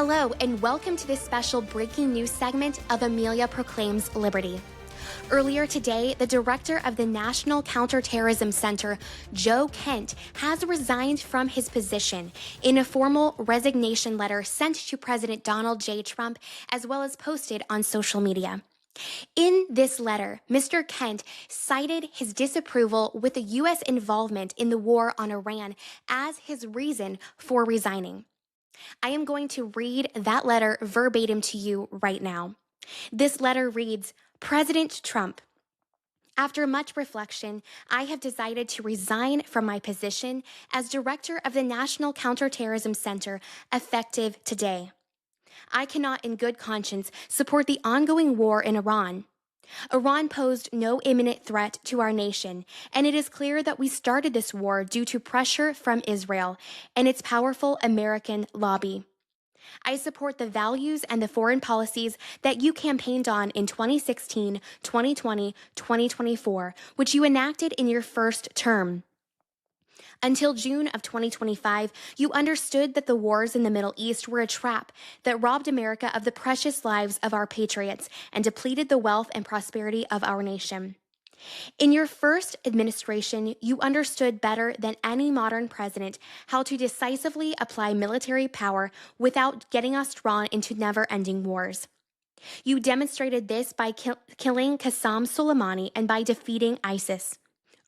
Hello, and welcome to this special breaking news segment of Amelia Proclaims Liberty. Earlier today, the director of the National Counterterrorism Center, Joe Kent, has resigned from his position in a formal resignation letter sent to President Donald J. Trump, as well as posted on social media. In this letter, Mr. Kent cited his disapproval with the U.S. involvement in the war on Iran as his reason for resigning. I am going to read that letter verbatim to you right now. This letter reads, President Trump, after much reflection, I have decided to resign from my position as director of the National Counterterrorism Center effective today. I cannot in good conscience support the ongoing war in Iran. Iran posed no imminent threat to our nation, and it is clear that we started this war due to pressure from Israel and its powerful American lobby. I support the values and the foreign policies that you campaigned on in 2016, 2020, 2024, which you enacted in your first term. Until June of 2025, you understood that the wars in the Middle East were a trap that robbed America of the precious lives of our patriots and depleted the wealth and prosperity of our nation. In your first administration, you understood better than any modern president how to decisively apply military power without getting us drawn into never-ending wars. You demonstrated this by killing Qasem Soleimani and by defeating ISIS.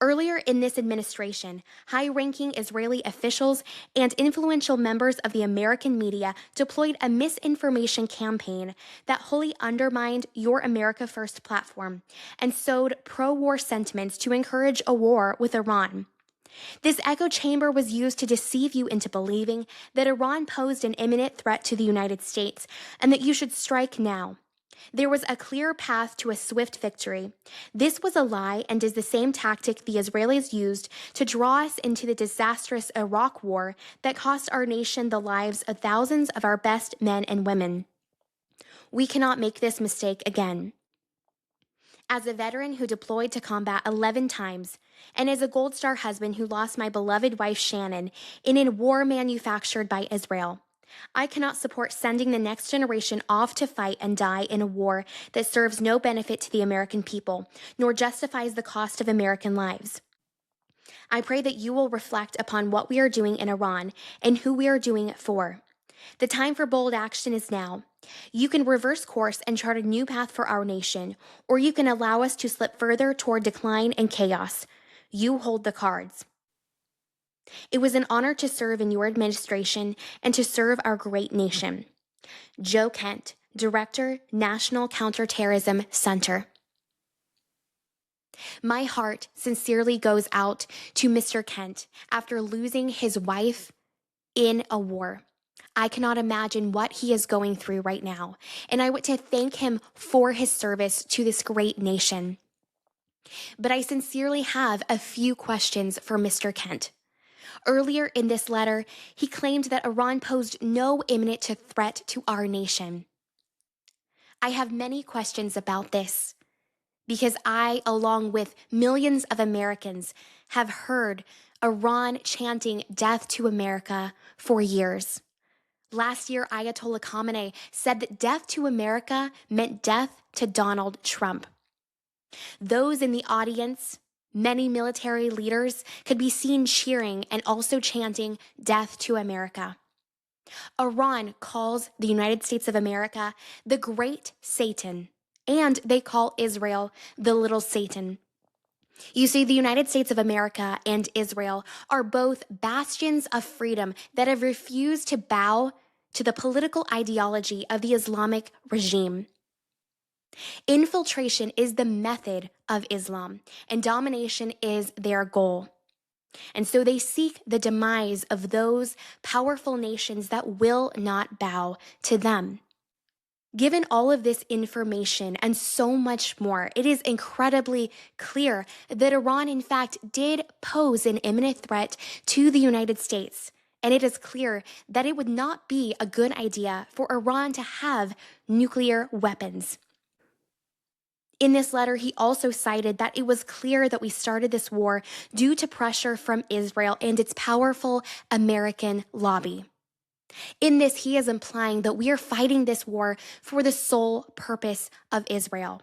Earlier in this administration, high-ranking Israeli officials and influential members of the American media deployed a misinformation campaign that wholly undermined your America First platform and sowed pro-war sentiments to encourage a war with Iran. This echo chamber was used to deceive you into believing that Iran posed an imminent threat to the United States and that you should strike now. There was a clear path to a swift victory. This was a lie and is the same tactic the Israelis used to draw us into the disastrous Iraq war that cost our nation the lives of thousands of our best men and women. We cannot make this mistake again. As a veteran who deployed to combat 11 times, and as a Gold Star husband who lost my beloved wife Shannon in a war manufactured by Israel, I cannot support sending the next generation off to fight and die in a war that serves no benefit to the American people, nor justifies the cost of American lives. I pray that you will reflect upon what we are doing in Iran and who we are doing it for. The time for bold action is now. You can reverse course and chart a new path for our nation, or you can allow us to slip further toward decline and chaos. You hold the cards. It was an honor to serve in your administration and to serve our great nation. Joe Kent, Director, National Counterterrorism Center. My heart sincerely goes out to Mr. Kent after losing his wife in a war. I cannot imagine what he is going through right now, and I want to thank him for his service to this great nation. But I sincerely have a few questions for Mr. Kent. Earlier in this letter, he claimed that Iran posed no imminent threat to our nation. I have many questions about this because I, along with millions of Americans, have heard Iran chanting death to America for years. Last year, Ayatollah Khamenei said that death to America meant death to Donald Trump. Those in the audience, many military leaders, could be seen cheering and also chanting death to America. Iran calls the United States of America the Great Satan, and they call Israel the Little Satan. You see, the United States of America and Israel are both bastions of freedom that have refused to bow to the political ideology of the Islamic regime. Infiltration is the method of Islam, and domination is their goal. And so they seek the demise of those powerful nations that will not bow to them. Given all of this information and so much more, it is incredibly clear that Iran, in fact, did pose an imminent threat to the United States. And it is clear that it would not be a good idea for Iran to have nuclear weapons. In this letter, he also cited that it was clear that we started this war due to pressure from Israel and its powerful American lobby. In this, he is implying that we are fighting this war for the sole purpose of Israel.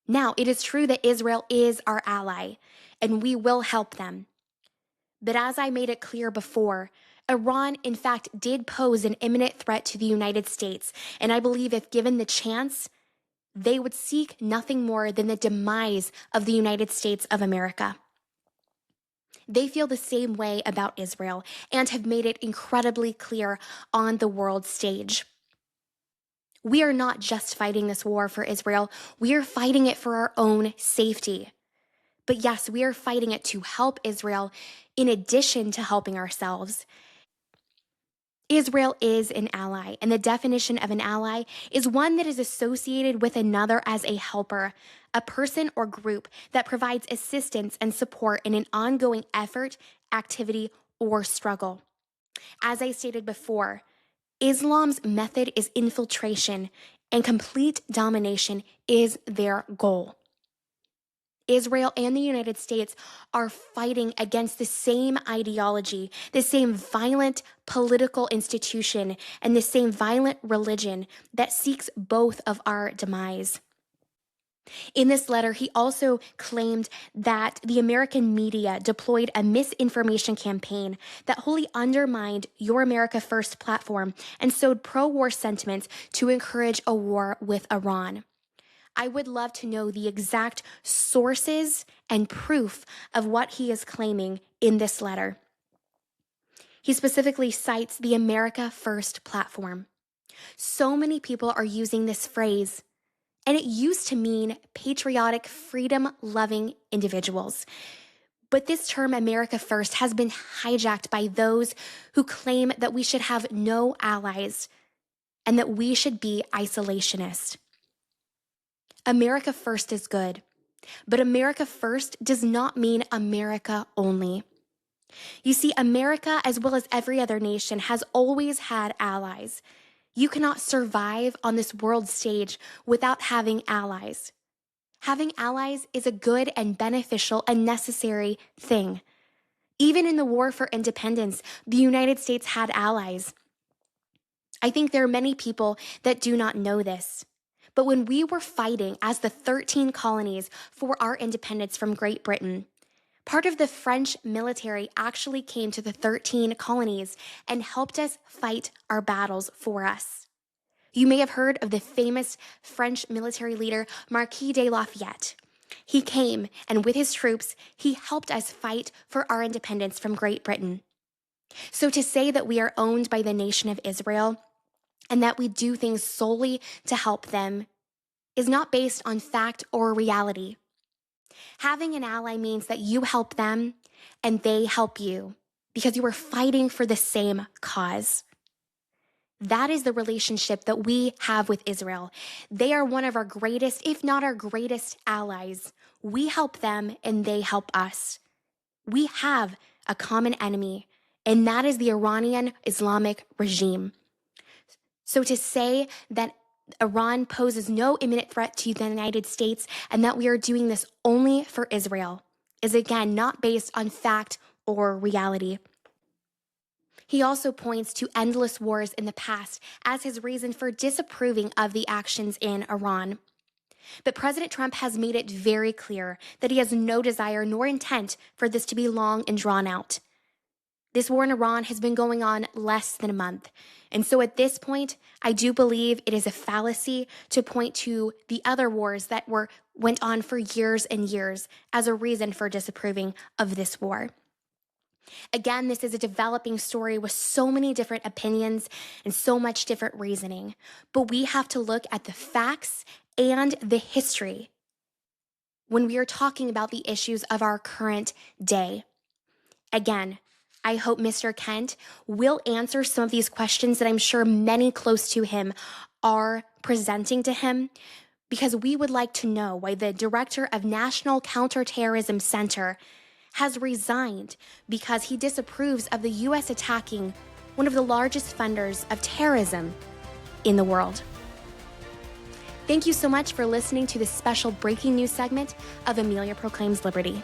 Now, it is true that Israel is our ally, and we will help them. But as I made it clear before, Iran, in fact, did pose an imminent threat to the United States, and I believe if given the chance, they would seek nothing more than the demise of the United States of America. They feel the same way about Israel and have made it incredibly clear on the world stage. We are not just fighting this war for Israel, we are fighting it for our own safety. But yes, we are fighting it to help Israel in addition to helping ourselves. Israel is an ally, and the definition of an ally is one that is associated with another as a helper, a person or group that provides assistance and support in an ongoing effort, activity, or struggle. As I stated before, Islam's method is infiltration, and complete domination is their goal. Israel and the United States are fighting against the same ideology, the same violent political institution, and the same violent religion that seeks both of our demise. In this letter, he also claimed that the American media deployed a misinformation campaign that wholly undermined Your America First platform and sowed pro-war sentiments to encourage a war with Iran. I would love to know the exact sources and proof of what he is claiming in this letter. He specifically cites the America First platform. So many people are using this phrase, and it used to mean patriotic, freedom-loving individuals. But this term, America First, has been hijacked by those who claim that we should have no allies and that we should be isolationist. America First is good, but America First does not mean America only. You see, America, as well as every other nation, has always had allies. You cannot survive on this world stage without having allies. Having allies is a good and beneficial and necessary thing. Even in the war for independence, the United States had allies. I think there are many people that do not know this. But when we were fighting as the 13 colonies for our independence from Great Britain, part of the French military actually came to the 13 colonies and helped us fight our battles for us. You may have heard of the famous French military leader, Marquis de Lafayette. He came, and with his troops, he helped us fight for our independence from Great Britain. So to say that we are owned by the nation of Israel and that we do things solely to help them is not based on fact or reality. Having an ally means that you help them and they help you because you are fighting for the same cause. That is the relationship that we have with Israel. They are one of our greatest, if not our greatest allies. We help them and they help us. We have a common enemy, and that is the Iranian Islamic regime. So to say that Iran poses no imminent threat to the United States and that we are doing this only for Israel is again not based on fact or reality. He also points to endless wars in the past as his reason for disapproving of the actions in Iran. But President Trump has made it very clear that he has no desire nor intent for this to be long and drawn out. This war in Iran has been going on less than a month. And so at this point, I do believe it is a fallacy to point to the other wars that went on for years and years as a reason for disapproving of this war. Again, this is a developing story with so many different opinions and so much different reasoning. But we have to look at the facts and the history when we are talking about the issues of our current day. Again, I hope Mr. Kent will answer some of these questions that I'm sure many close to him are presenting to him, because we would like to know why the director of National Counterterrorism Center has resigned because he disapproves of the U.S. attacking one of the largest funders of terrorism in the world. Thank you so much for listening to this special breaking news segment of Amelia Proclaims Liberty.